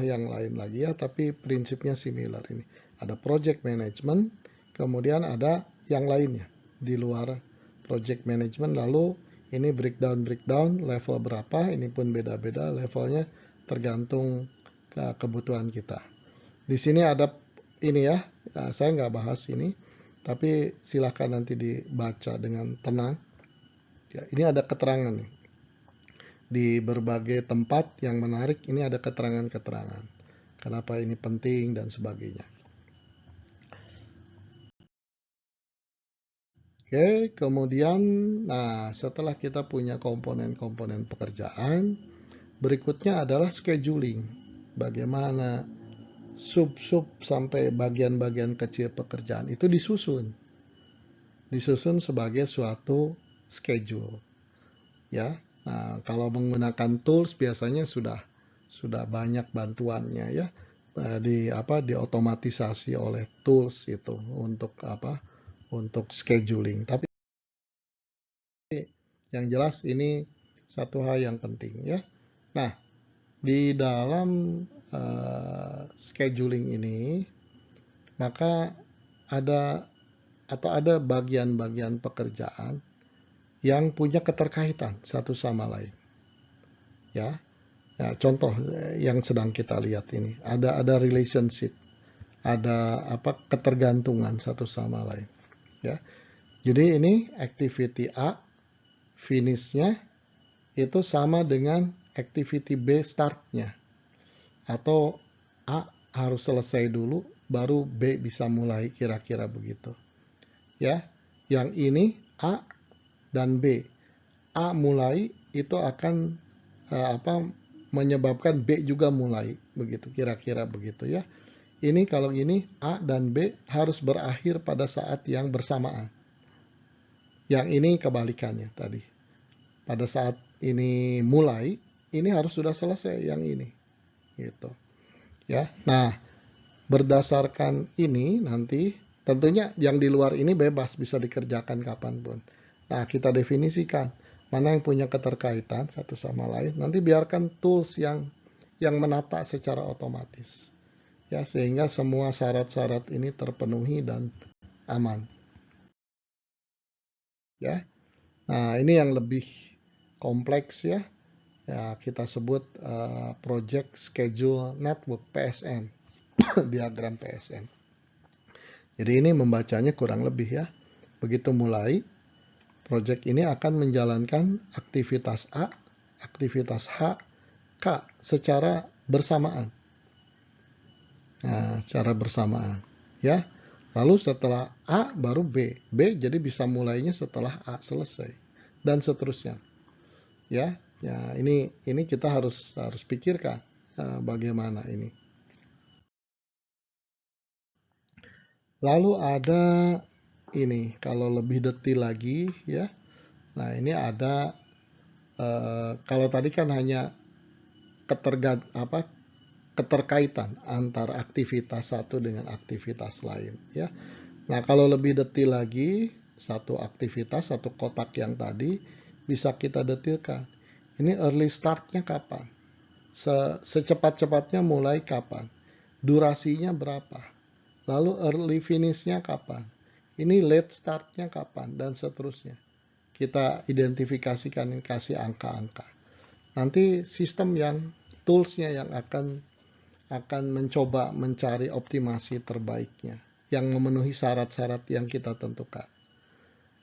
yang lain lagi ya, tapi prinsipnya similar ini. Ada project management, kemudian ada yang lainnya di luar project management, lalu ini breakdown level berapa, ini pun beda-beda levelnya tergantung kebutuhan kita. Di sini ada ini ya, saya nggak bahas ini, tapi silahkan nanti dibaca dengan tenang. Ya, ini ada keterangan nih. Di berbagai tempat yang menarik ini ada keterangan-keterangan. Kenapa ini penting dan sebagainya. Oke, kemudian nah setelah kita punya komponen-komponen pekerjaan, berikutnya adalah scheduling. Bagaimana sub-sub sampai bagian-bagian kecil pekerjaan itu disusun sebagai suatu schedule, ya. Nah, kalau menggunakan tools biasanya sudah banyak bantuannya ya, diotomatisasi oleh tools itu untuk scheduling. Tapi yang jelas ini satu hal yang penting ya. Nah, di dalam scheduling ini maka ada bagian-bagian pekerjaan yang punya keterkaitan satu sama lain. Ya. Ya, contoh yang sedang kita lihat ini, ada relationship, ada ketergantungan satu sama lain. Ya. Jadi ini activity A finishnya itu sama dengan activity B startnya. Atau A harus selesai dulu, baru B bisa mulai, kira-kira begitu. Ya, yang ini A dan B. A mulai itu akan menyebabkan B juga mulai, begitu, kira-kira begitu ya. Ini kalau ini A dan B harus berakhir pada saat yang bersamaan. Yang ini kebalikannya tadi. Pada saat ini mulai, ini harus sudah selesai yang ini. Gitu. Ya. Nah, berdasarkan ini nanti tentunya yang di luar ini bebas bisa dikerjakan kapanpun. Nah, kita definisikan mana yang punya keterkaitan satu sama lain. Nanti biarkan tools yang menata secara otomatis. Ya, sehingga semua syarat-syarat ini terpenuhi dan aman. Ya. Nah, ini yang lebih kompleks ya. Ya, kita sebut Project Schedule Network PSN. Diagram PSN. Jadi ini membacanya kurang lebih ya. Begitu mulai, project ini akan menjalankan aktivitas A, aktivitas H, K secara bersamaan. Nah, secara bersamaan. Ya. Lalu setelah A baru B. B jadi bisa mulainya setelah A selesai. Dan seterusnya. Ya, ini kita harus pikirkan bagaimana ini. Lalu ada ini, kalau lebih detail lagi ya. Nah, ini ada kalau tadi kan hanya keterkaitan antara aktivitas satu dengan aktivitas lain ya. Nah, kalau lebih detail lagi, satu aktivitas, satu kotak yang tadi bisa kita detailkan. Ini early startnya kapan? Secepat-cepatnya mulai kapan? durasinya berapa, lalu early finish-nya kapan, ini late start-nya kapan, dan seterusnya. Kita identifikasikan, kasih angka-angka. Nanti sistem tools-nya yang akan mencoba mencari optimasi terbaiknya, yang memenuhi syarat-syarat yang kita tentukan.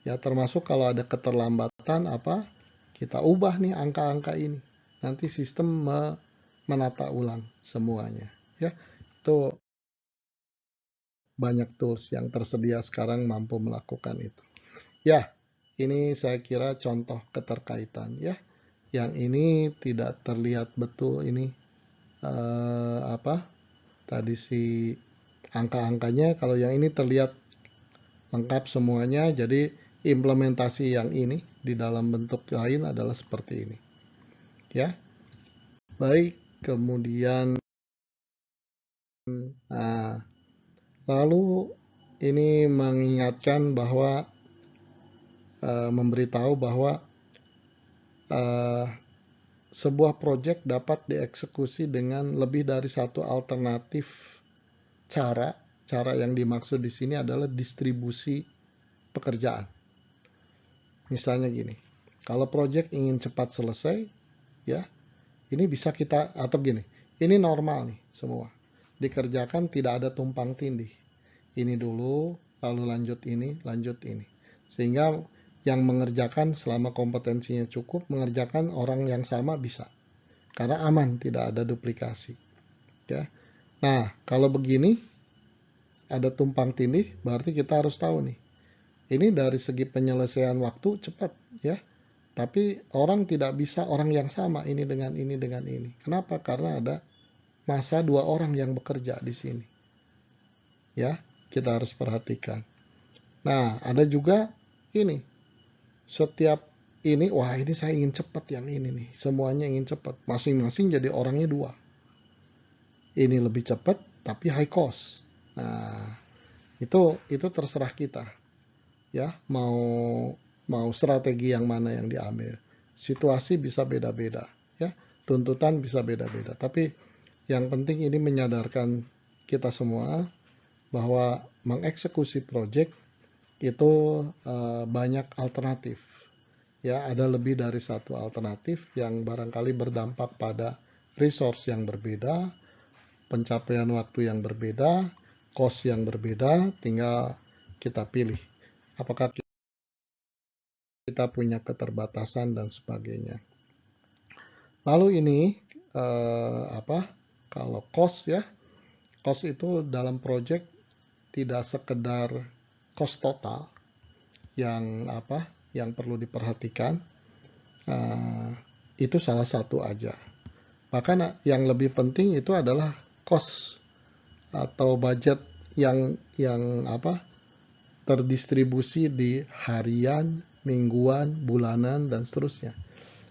Ya, termasuk kalau ada keterlambatan kita ubah nih angka-angka ini. Nanti sistem menata ulang semuanya. Ya, itu banyak tools yang tersedia sekarang mampu melakukan itu. Ya, ini saya kira contoh keterkaitan ya. Yang ini tidak terlihat betul ini tadi si angka-angkanya. Kalau yang ini terlihat lengkap semuanya. Jadi implementasi yang ini di dalam bentuk lain adalah seperti ini. Ya. Baik, kemudian lalu ini mengingatkan bahwa memberitahu bahwa sebuah proyek dapat dieksekusi dengan lebih dari satu alternatif cara. Cara yang dimaksud di sini adalah distribusi pekerjaan. Misalnya gini, kalau proyek ingin cepat selesai, ya, ini bisa kita, atau gini, ini normal nih semua. Dikerjakan tidak ada tumpang tindih. Ini dulu, lalu lanjut ini. Sehingga yang mengerjakan selama kompetensinya cukup, mengerjakan orang yang sama bisa. Karena aman, tidak ada duplikasi. Ya. Nah, kalau begini, ada tumpang tindih, berarti kita harus tahu nih. Ini dari segi penyelesaian waktu cepat, ya. Tapi orang tidak bisa orang yang sama ini dengan ini dengan ini. Kenapa? Karena ada masa dua orang yang bekerja di sini. Ya, kita harus perhatikan. Nah, ada juga ini. Setiap ini, wah ini saya ingin cepat yang ini nih. Semuanya ingin cepat. Masing-masing jadi orangnya dua. Ini lebih cepat tapi high cost. Nah, itu terserah kita. Ya, mau strategi yang mana yang diambil. Situasi bisa beda-beda, ya. Tuntutan bisa beda-beda. Tapi yang penting ini menyadarkan kita semua bahwa mengeksekusi proyek itu banyak alternatif. Ya, ada lebih dari satu alternatif yang barangkali berdampak pada resource yang berbeda, pencapaian waktu yang berbeda, cost yang berbeda, tinggal kita pilih. Apakah kita punya keterbatasan dan sebagainya. Lalu ini kalau cost ya, cost itu dalam project tidak sekedar cost total yang perlu diperhatikan, itu salah satu aja. Bahkan yang lebih penting itu adalah cost atau budget yang terdistribusi di harian, mingguan, bulanan, dan seterusnya.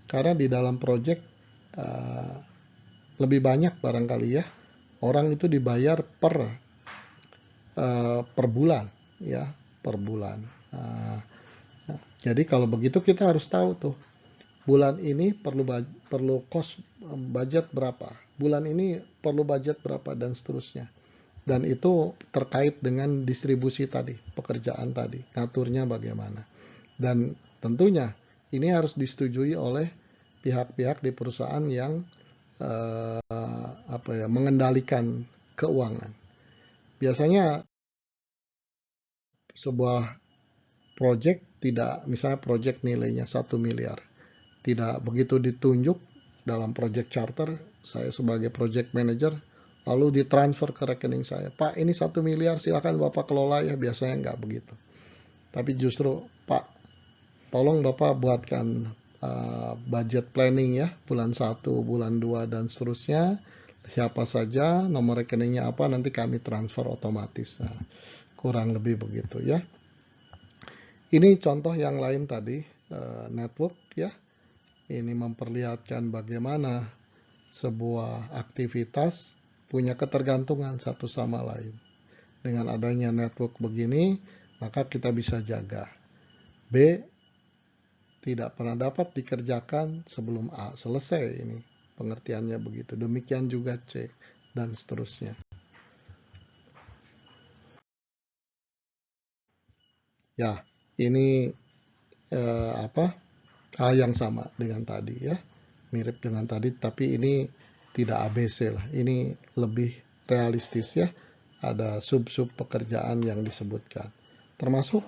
Karena di dalam project lebih banyak barangkali ya, orang itu dibayar per bulan, ya, per bulan. Jadi kalau begitu kita harus tahu tuh, bulan ini perlu cost budget berapa, bulan ini perlu budget berapa, dan seterusnya. Dan itu terkait dengan distribusi tadi, pekerjaan tadi, ngaturnya bagaimana. Dan tentunya ini harus disetujui oleh pihak-pihak di perusahaan yang mengendalikan keuangan. Biasanya sebuah project misalnya project nilainya 1 miliar, tidak begitu ditunjuk dalam project charter, saya sebagai project manager, lalu ditransfer ke rekening saya. Pak, ini 1 miliar, silakan Bapak kelola ya. Biasanya nggak begitu. Tapi justru, Pak, tolong Bapak buatkan budget planning ya, bulan 1, bulan 2, dan seterusnya. Siapa saja, nomor rekeningnya apa, nanti kami transfer otomatis. Nah, kurang lebih begitu ya. Ini contoh yang lain tadi, network ya. Ini memperlihatkan bagaimana sebuah aktivitas punya ketergantungan satu sama lain. Dengan adanya network begini, maka kita bisa jaga. B tidak pernah dapat dikerjakan sebelum A selesai ini. Pengertiannya begitu. Demikian juga C dan seterusnya. Ya, ini hal yang sama dengan tadi ya, mirip dengan tadi, tapi ini tidak ABC lah, ini lebih realistis ya. Ada sub-sub pekerjaan yang disebutkan, termasuk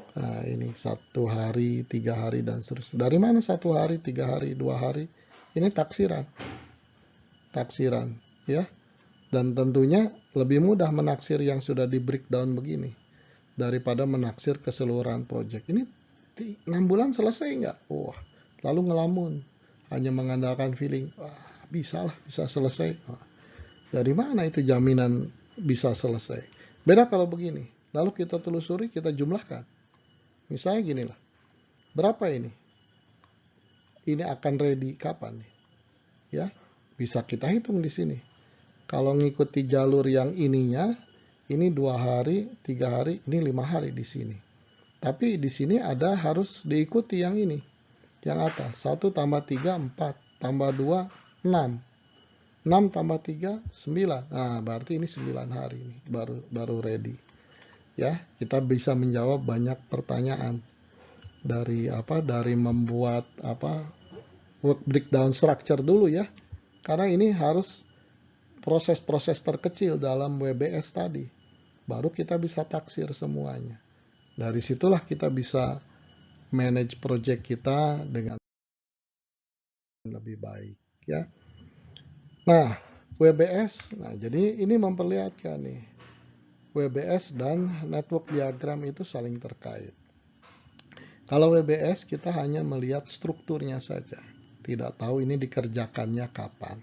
ini 1 hari, 3 hari dan seterusnya. Dari mana 1 hari, 3 hari, 2 hari? Ini taksiran ya. Dan tentunya lebih mudah menaksir yang sudah di breakdown begini daripada menaksir keseluruhan project. Ini 6 bulan selesai nggak? Wah, lalu ngelamun, hanya mengandalkan feeling. Wah, bisa lah, bisa selesai. Wah, dari mana itu jaminan bisa selesai? Beda kalau begini. Lalu kita telusuri, kita jumlahkan. Misalnya gini lah, berapa ini? Ini akan ready kapan? Ya, bisa kita hitung di sini. Kalau ngikuti jalur yang ininya, ini 2 hari, 3 hari, ini 5 hari di sini. Tapi di sini ada harus diikuti yang ini, yang atas. 1 tambah 3, 4. Tambah 2, 6. 6 tambah 3, 9. Nah, berarti ini 9 hari ini baru ready. Ya, kita bisa menjawab banyak pertanyaan dari membuat work breakdown structure dulu ya. Karena ini harus proses-proses terkecil dalam WBS tadi. Baru kita bisa taksir semuanya. Dari situlah kita bisa manage project kita dengan lebih baik ya. Nah, WBS, jadi ini memperlihatkan nih, WBS dan network diagram itu saling terkait. Kalau WBS kita hanya melihat strukturnya saja, tidak tahu ini dikerjakannya kapan.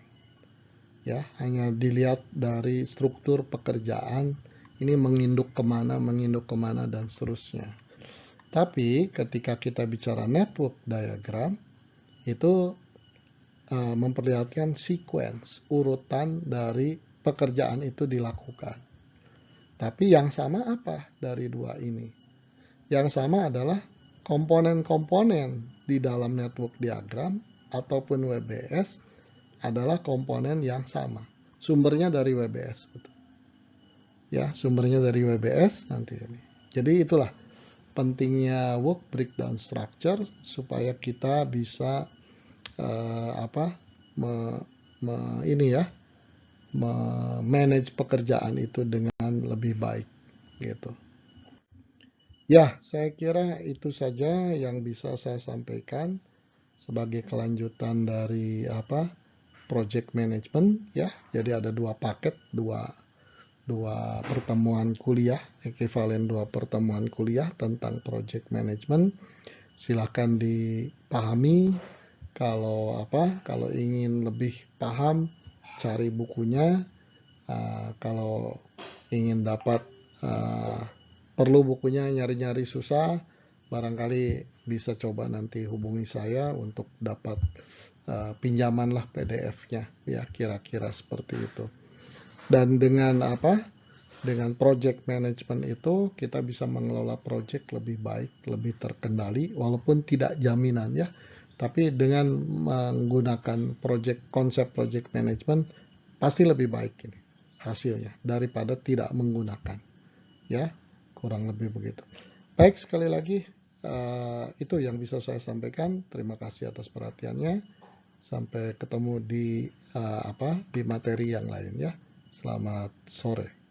Ya, hanya dilihat dari struktur pekerjaan, ini menginduk kemana dan seterusnya. Tapi ketika kita bicara network diagram, itu memperlihatkan sequence, urutan dari pekerjaan itu dilakukan. Tapi yang sama apa dari dua ini? Yang sama adalah komponen-komponen di dalam network diagram ataupun WBS adalah komponen yang sama. Sumbernya dari WBS. Ya, sumbernya dari WBS nanti ini. Jadi itulah pentingnya work breakdown structure supaya kita bisa manage pekerjaan itu dengan lebih baik gitu. Ya, saya kira itu saja yang bisa saya sampaikan sebagai kelanjutan dari project management ya. Jadi ada 2 paket, dua pertemuan kuliah, ekuivalen 2 pertemuan kuliah tentang project management. Silahkan dipahami. Kalau ingin lebih paham, cari bukunya. Kalau ingin dapat perlu bukunya, nyari-nyari susah, barangkali bisa coba nanti hubungi saya untuk dapat pinjaman lah PDF-nya, ya kira-kira seperti itu. Dan dengan project management itu kita bisa mengelola project lebih baik, lebih terkendali, walaupun tidak jaminan ya. Tapi dengan menggunakan konsep project management pasti lebih baik ini hasilnya daripada tidak menggunakan. Ya, kurang lebih begitu. Baik, sekali lagi itu yang bisa saya sampaikan. Terima kasih atas perhatiannya. Sampai ketemu di materi yang lain ya. Selamat sore.